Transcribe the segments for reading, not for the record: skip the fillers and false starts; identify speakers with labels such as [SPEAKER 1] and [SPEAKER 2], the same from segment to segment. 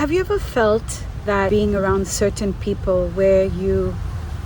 [SPEAKER 1] Have you ever felt that being around certain people where you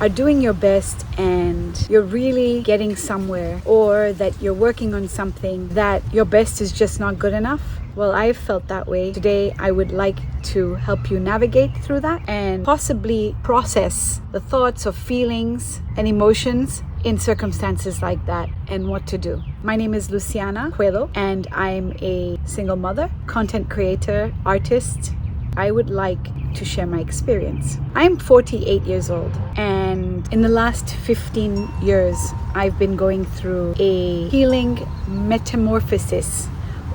[SPEAKER 1] are doing your best and you're really getting somewhere, or that you're working on something that your best is just not good enough? Well, I've felt that way. Today, I would like to help you navigate through that and possibly process the thoughts or feelings and emotions in circumstances like that and what to do. My name is Luciana Coelho and I'm a single mother, content creator, artist. I would like to share my experience. I'm 48 years old, and in the last 15 years, I've been going through a healing metamorphosis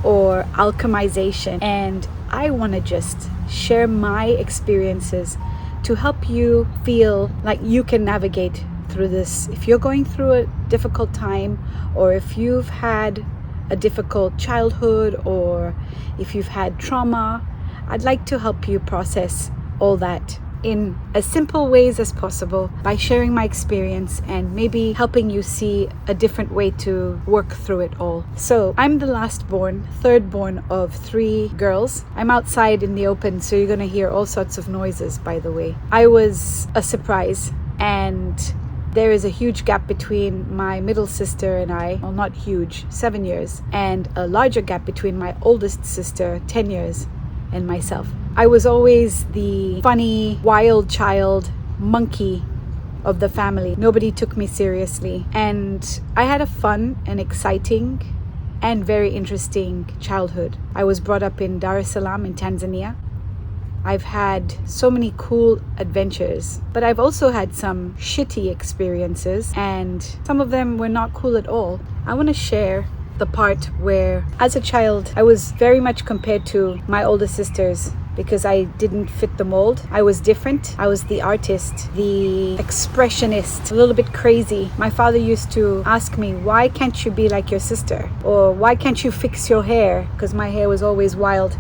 [SPEAKER 1] or alchemization, and I want to just share my experiences to help you feel like you can navigate through this. If you're going through a difficult time, or if you've had a difficult childhood, or if you've had trauma, I'd like to help you process all that in as simple ways as possible by sharing my experience and maybe helping you see a different way to work through it all. So I'm the third born of 3 girls. I'm outside in the open, so you're going to hear all sorts of noises, by the way. I was a surprise, and there is a huge gap between my middle sister and I. Well, not huge, 7 years, and a larger gap between my oldest sister, 10 years, and myself. I was always the funny, wild child, monkey of the family. Nobody took me seriously. And I had a fun and exciting and very interesting childhood. I was brought up in Dar es Salaam in Tanzania. I've had so many cool adventures, but I've also had some shitty experiences, and some of them were not cool at all. I want to share the part where, as a child, I was very much compared to my older sisters because I didn't fit the mold. I was different. I was the artist, the expressionist, a little bit crazy. My father used to ask me, why can't you be like your sister? Or why can't you fix your hair? Because my hair was always wild.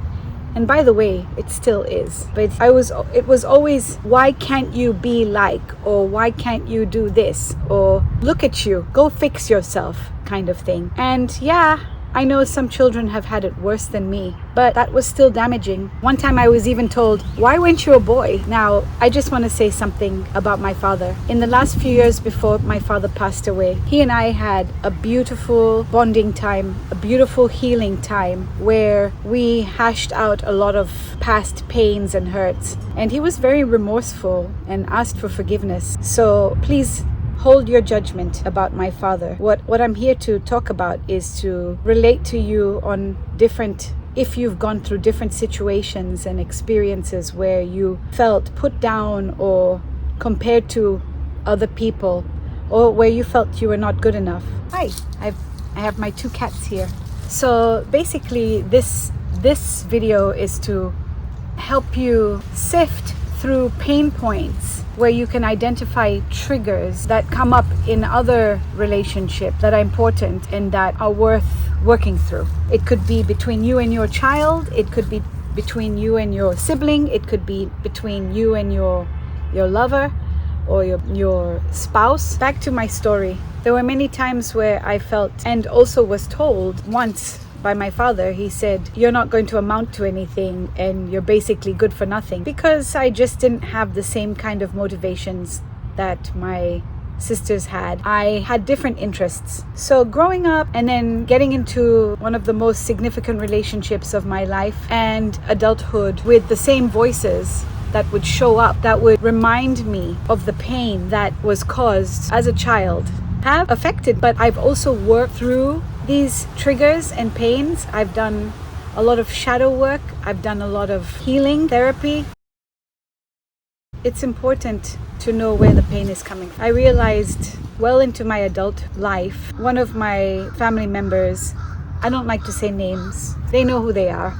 [SPEAKER 1] And by the way, it still is. But it was always, why can't you be like, or why can't you do this? Or look at you, go fix yourself, kind of thing. And yeah, I know some children have had it worse than me, but that was still damaging. One time I was even told, why weren't you a boy? Now, I just want to say something about my father. In the last few years before my father passed away, he and I had a beautiful bonding time, a beautiful healing time where we hashed out a lot of past pains and hurts. And he was very remorseful and asked for forgiveness. So please, hold your judgment about my father. What I'm here to talk about is to relate to you on if you've gone through different situations and experiences where you felt put down or compared to other people, or where you felt you were not good enough. Hi, I have my 2 cats here. So basically this video is to help you sift through pain points where you can identify triggers that come up in other relationships that are important and that are worth working through. It could be between you and your child, it could be between you and your sibling, it could be between you and your lover or your spouse. Back to my story. There were many times where I felt, and also was told once by my father, he said, you're not going to amount to anything and you're basically good for nothing, because I just didn't have the same kind of motivations that my sisters had. I had different interests. So growing up and then getting into one of the most significant relationships of my life and adulthood with the same voices that would show up, that would remind me of the pain that was caused as a child, have affected. But I've also worked through these triggers and pains. I've done a lot of shadow work. I've done a lot of healing therapy. It's important to know where the pain is coming from. I realized well into my adult life, one of my family members, I don't like to say names, they know who they are.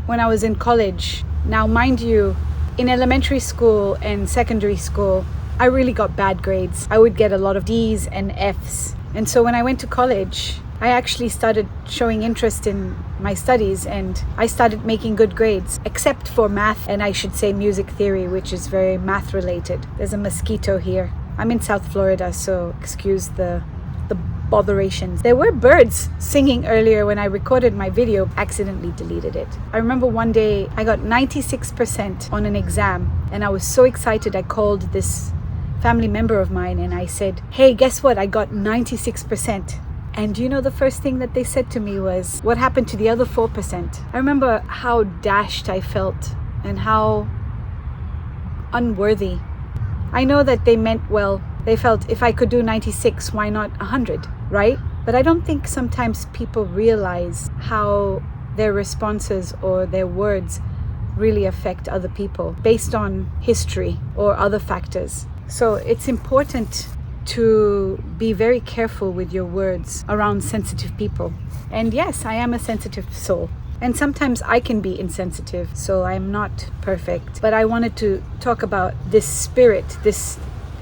[SPEAKER 1] When I was in college, now mind you, in elementary school and secondary school, I really got bad grades. I would get a lot of D's and F's. And so when I went to college, I actually started showing interest in my studies and I started making good grades, except for math, and I should say music theory, which is very math related. There's a mosquito here. I'm in South Florida, so excuse the botherations. There were birds singing earlier when I recorded my video, accidentally deleted it. I remember one day I got 96% on an exam and I was so excited. I called this family member of mine and I said, hey, guess what? I got 96%. And you know, the first thing that they said to me was, what happened to the other 4%? I remember how dashed I felt and how unworthy. I know that they meant well. They felt if I could do 96, why not 100, right? But I don't think sometimes people realize how their responses or their words really affect other people based on history or other factors. So it's important to be very careful with your words around sensitive people. And yes, I am a sensitive soul. And sometimes I can be insensitive, so I'm not perfect. But I wanted to talk about this spirit,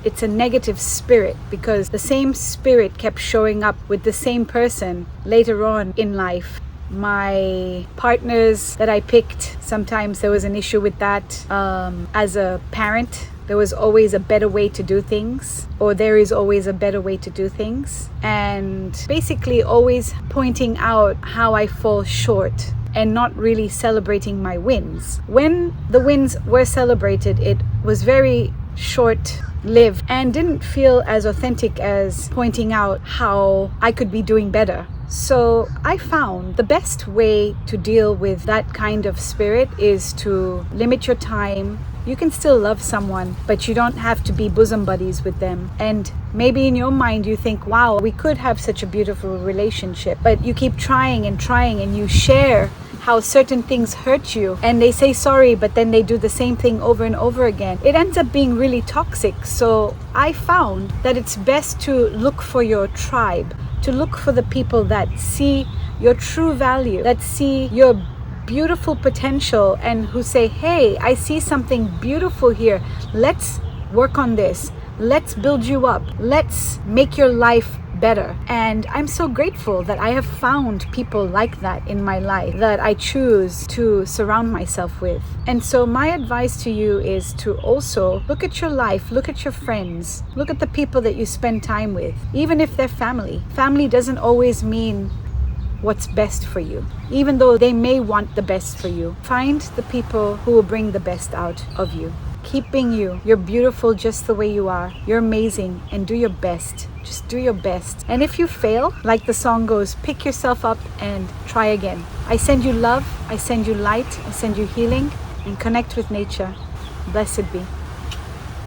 [SPEAKER 1] it's a negative spirit, because the same spirit kept showing up with the same person later on in life. My partners that I picked, sometimes there was an issue with that. As a parent, there was always a better way to do things, or there is always a better way to do things. And basically always pointing out how I fall short and not really celebrating my wins. When the wins were celebrated, it was very short-lived and didn't feel as authentic as pointing out how I could be doing better. So I found the best way to deal with that kind of spirit is to limit your time. You can still love someone, but you don't have to be bosom buddies with them. And maybe in your mind you think, wow, we could have such a beautiful relationship, but you keep trying and you share how certain things hurt you and they say sorry, but then they do the same thing over and over again. It ends up being really toxic. So I found that it's best to look for your tribe, to look for the people that see your true value, that see your beautiful potential and who say, hey, I see something beautiful here. Let's work on this. Let's build you up. Let's make your life better. And I'm so grateful that I have found people like that in my life that I choose to surround myself with. And so my advice to you is to also look at your life, look at your friends, look at the people that you spend time with, even if they're family. Family doesn't always mean what's best for you, even though they may want the best for you. Find the people who will bring the best out of you. Keep being you. You're beautiful just the way you are. You're amazing, and do your best. Just do your best. And if you fail, like the song goes, pick yourself up and try again. I send you love, I send you light, I send you healing, and connect with nature. Blessed be.